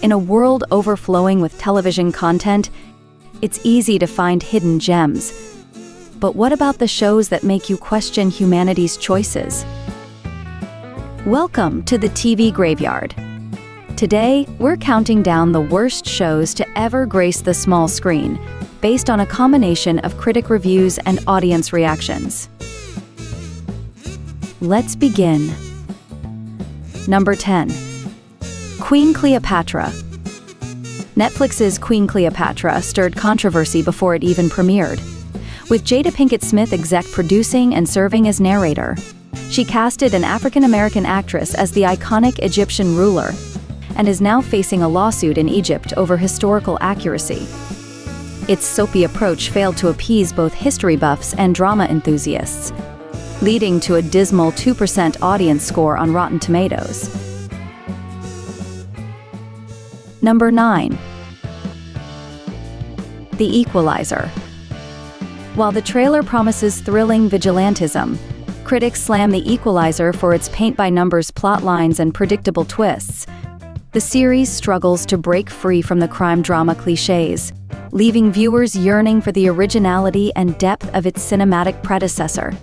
In a world overflowing with television content, it's easy to find hidden gems. But what about the shows that make you question humanity's choices? Welcome to the TV Graveyard. Today, we're counting down the worst shows to ever grace the small screen, based on a combination of critic reviews and audience reactions. Let's begin. Number 10. Queen Cleopatra. Netflix's Queen Cleopatra stirred controversy before it even premiered. With Jada Pinkett Smith exec producing and serving as narrator, she casted an African-American actress as the iconic Egyptian ruler, and is now facing a lawsuit in Egypt over historical accuracy. Its soapy approach failed to appease both history buffs and drama enthusiasts, leading to a dismal 2% audience score on Rotten Tomatoes. Number 9. The Equalizer. While the trailer promises thrilling vigilantism, critics slam The Equalizer for its paint-by-numbers plotlines and predictable twists. The series struggles to break free from the crime drama cliches, leaving viewers yearning for the originality and depth of its cinematic predecessor.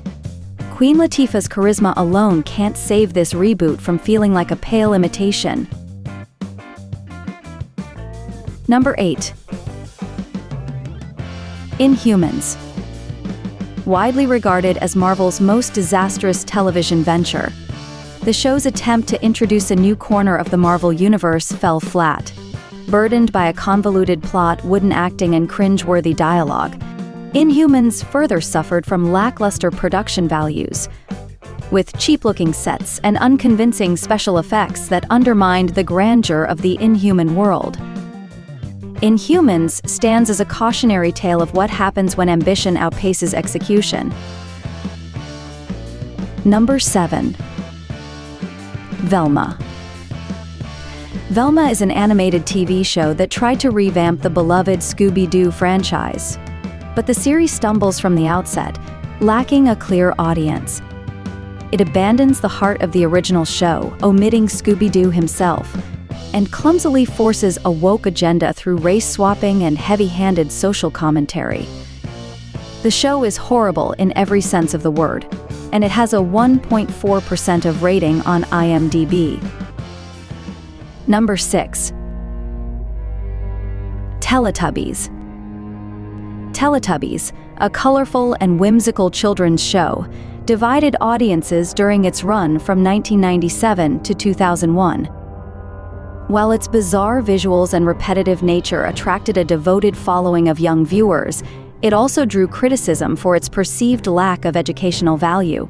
Queen Latifah's charisma alone can't save this reboot from feeling like a pale imitation. Number 8. Inhumans. Widely regarded as Marvel's most disastrous television venture, the show's attempt to introduce a new corner of the Marvel Universe fell flat. Burdened by a convoluted plot, wooden acting, and cringe-worthy dialogue, Inhumans further suffered from lackluster production values, with cheap-looking sets and unconvincing special effects that undermined the grandeur of the Inhuman world. Inhumans stands as a cautionary tale of what happens when ambition outpaces execution. Number 7. Velma. Velma is an animated TV show that tried to revamp the beloved Scooby-Doo franchise. But the series stumbles from the outset, lacking a clear audience. It abandons the heart of the original show, omitting Scooby-Doo himself, and clumsily forces a woke agenda through race swapping and heavy-handed social commentary. The show is horrible in every sense of the word, and it has a 1.4% of rating on IMDb. Number 6. Teletubbies. Teletubbies, a colorful and whimsical children's show, divided audiences during its run from 1997 to 2001. While its bizarre visuals and repetitive nature attracted a devoted following of young viewers, it also drew criticism for its perceived lack of educational value.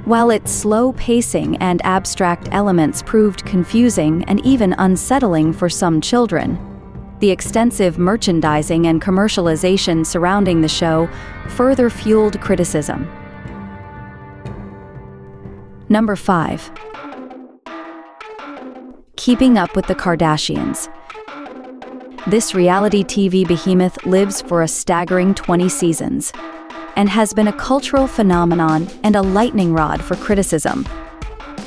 While its slow pacing and abstract elements proved confusing and even unsettling for some children, the extensive merchandising and commercialization surrounding the show further fueled criticism. Number 5. Keeping Up with the Kardashians. This reality TV behemoth lives for a staggering 20 seasons, and has been a cultural phenomenon and a lightning rod for criticism.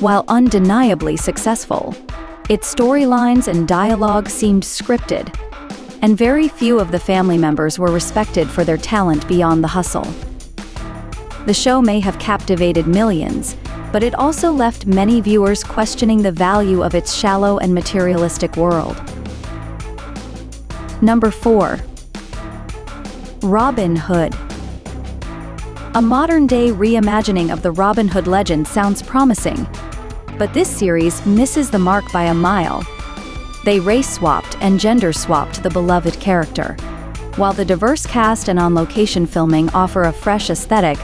While undeniably successful, its storylines and dialogue seemed scripted, and very few of the family members were respected for their talent beyond the hustle. The show may have captivated millions, but it also left many viewers questioning the value of its shallow and materialistic world. Number 4. Robin Hood. A modern-day reimagining of the Robin Hood legend sounds promising, but this series misses the mark by a mile. They race-swapped and gender-swapped the beloved character. While the diverse cast and on-location filming offer a fresh aesthetic,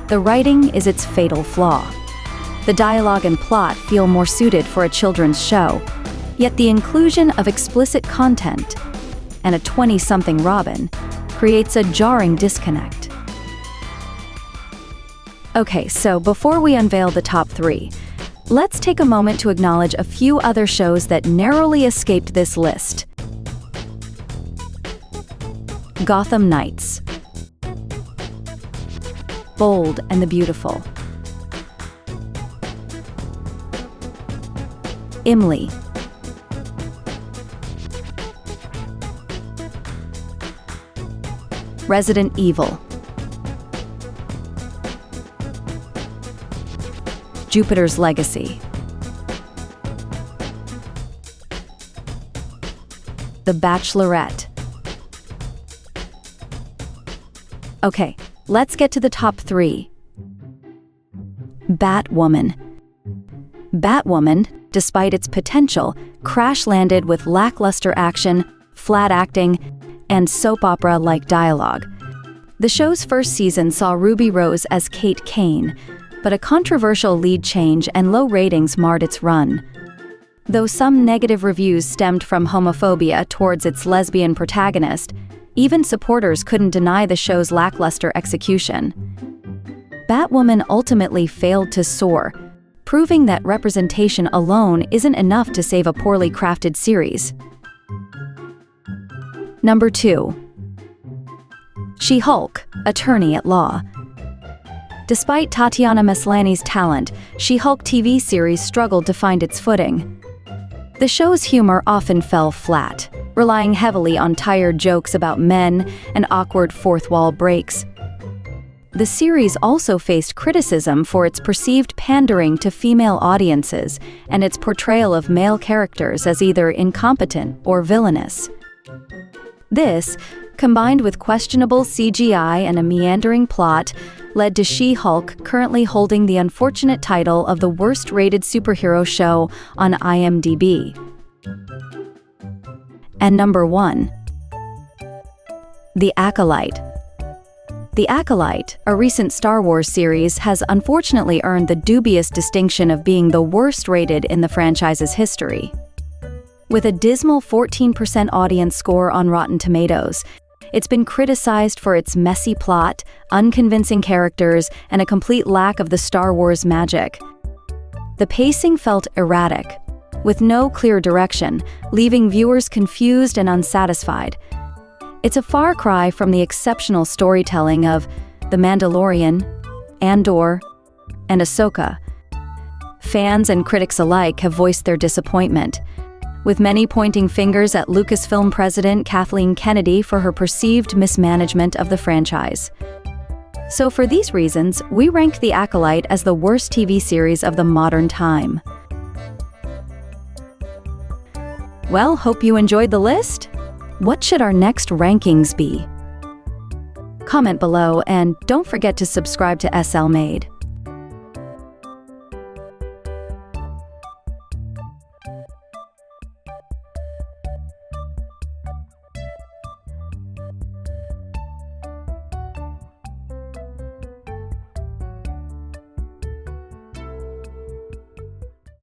the writing is its fatal flaw. The dialogue and plot feel more suited for a children's show, yet the inclusion of explicit content and a 20-something Robin creates a jarring disconnect. Okay, so before we unveil the top 3, let's take a moment to acknowledge a few other shows that narrowly escaped this list. Gotham Knights. Bold and the Beautiful. Imli. Resident Evil. Jupiter's Legacy. The Bachelorette. Okay, let's get to the top 3. Batwoman. Batwoman, despite its potential, crash-landed with lackluster action, flat acting, and soap opera-like dialogue. The show's first season saw Ruby Rose as Kate Kane, but a controversial lead change and low ratings marred its run. Though some negative reviews stemmed from homophobia towards its lesbian protagonist, even supporters couldn't deny the show's lackluster execution. Batwoman ultimately failed to soar, proving that representation alone isn't enough to save a poorly crafted series. Number 2. She-Hulk, Attorney at Law. Despite Tatiana Maslany's talent, She-Hulk TV series struggled to find its footing. The show's humor often fell flat, relying heavily on tired jokes about men and awkward fourth-wall breaks. The series also faced criticism for its perceived pandering to female audiences and its portrayal of male characters as either incompetent or villainous. This, combined with questionable CGI and a meandering plot, led to She-Hulk currently holding the unfortunate title of the worst-rated superhero show on IMDb. And number 1. The Acolyte. The Acolyte, a recent Star Wars series, has unfortunately earned the dubious distinction of being the worst-rated in the franchise's history. With a dismal 14% audience score on Rotten Tomatoes, it's been criticized for its messy plot, unconvincing characters, and a complete lack of the Star Wars magic. The pacing felt erratic, with no clear direction, leaving viewers confused and unsatisfied. It's a far cry from the exceptional storytelling of The Mandalorian, Andor, and Ahsoka. Fans and critics alike have voiced their disappointment, with many pointing fingers at Lucasfilm president Kathleen Kennedy for her perceived mismanagement of the franchise. So for these reasons, we rank The Acolyte as the worst TV series of the modern time. Well, hope you enjoyed the list. What should our next rankings be? Comment below and don't forget to subscribe to SL Made.